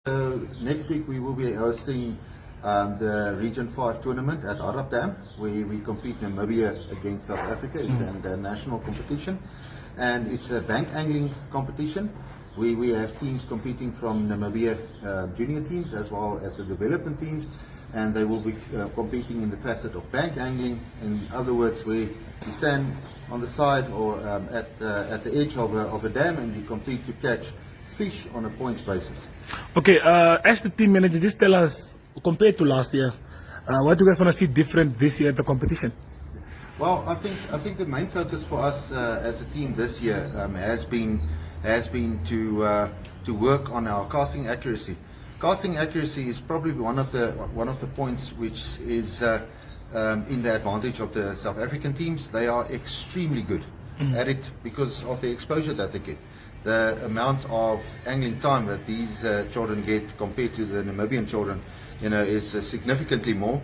So next week we will be hosting the Region 5 tournament at Hardap Dam, where we compete Namibia against South Africa. It's a national competition, and it's a bank angling competition. We have teams competing from Namibia, junior teams as well as the development teams, and they will be competing in the facet of bank angling. In other words, where you stand on the side or at the edge of a dam and you compete to catch fish on a points basis. Okay, as the team manager, just tell us, compared to last year, what do you guys want to see different this year at the competition? Well, I think the main focus for us as a team this year has been to work on our casting accuracy. Casting accuracy is probably one of the points which is in the advantage of the South African teams. They are extremely good at it because of the exposure that they get. The amount of angling time that these children get compared to the Namibian children, is significantly more.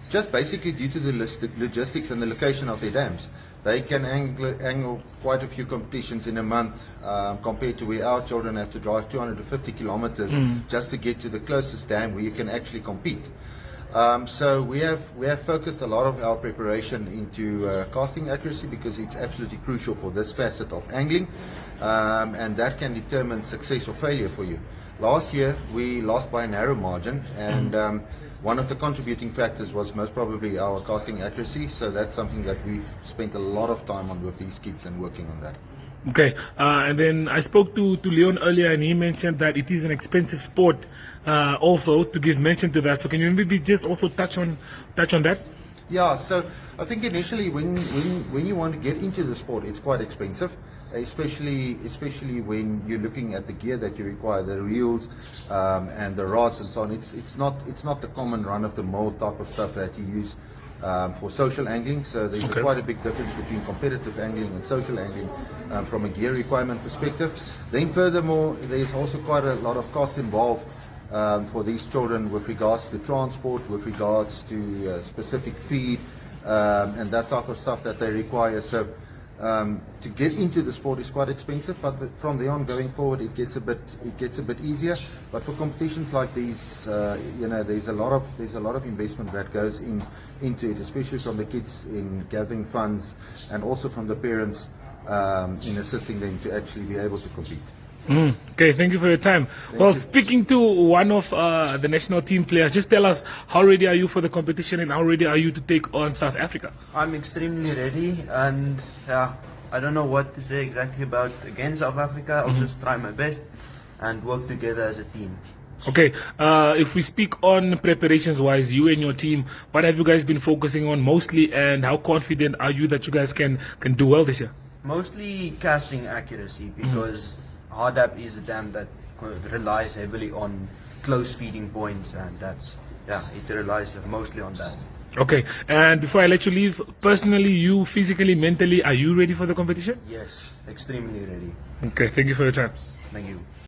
Just basically due to the logistics and the location of their dams. They can angle quite a few competitions in a month compared to where our children have to drive 250 kilometers just to get to the closest dam where you can actually compete. So we have focused a lot of our preparation into casting accuracy because it's absolutely crucial for this facet of angling, and that can determine success or failure for you. Last year we lost by a narrow margin, and one of the contributing factors was most probably our casting accuracy, so that's something that we've spent a lot of time on with these kids and working on that. Okay, and then I spoke to Leon earlier, and he mentioned that it is an expensive sport also, to give mention to that. So can you maybe just also touch on that? Yeah, so I think initially when you want to get into the sport, it's quite expensive, especially when you're looking at the gear that you require, the reels and the rods and so on. It's not the common run-of-the-mill type of stuff that you use for social angling. So there's quite a big difference between competitive angling and social angling from a gear requirement perspective. Then furthermore, there's also quite a lot of cost involved for these children with regards to transport, with regards to specific feed and that type of stuff that they require. So to get into the sport is quite expensive, but from the on going forward it gets a bit easier. But for competitions like these, there's a lot of investment that goes into it, especially from the kids in gathering funds and also from the parents in assisting them to actually be able to compete. Okay, thank you for your time. Speaking to one of the national team players, just tell us, how ready are you for the competition and how ready are you to take on South Africa? I'm extremely ready, and I don't know what to say exactly about against South Africa. I'll just try my best and work together as a team. Okay, if we speak on preparations wise, you and your team, what have you guys been focusing on mostly, and how confident are you that you guys can do well this year? Mostly casting accuracy, because Hardap is a dam that relies heavily on close feeding points, and it relies mostly on that. Okay, and before I let you leave, personally, you physically, mentally, are you ready for the competition? Yes, extremely ready. Okay, thank you for your time. Thank you.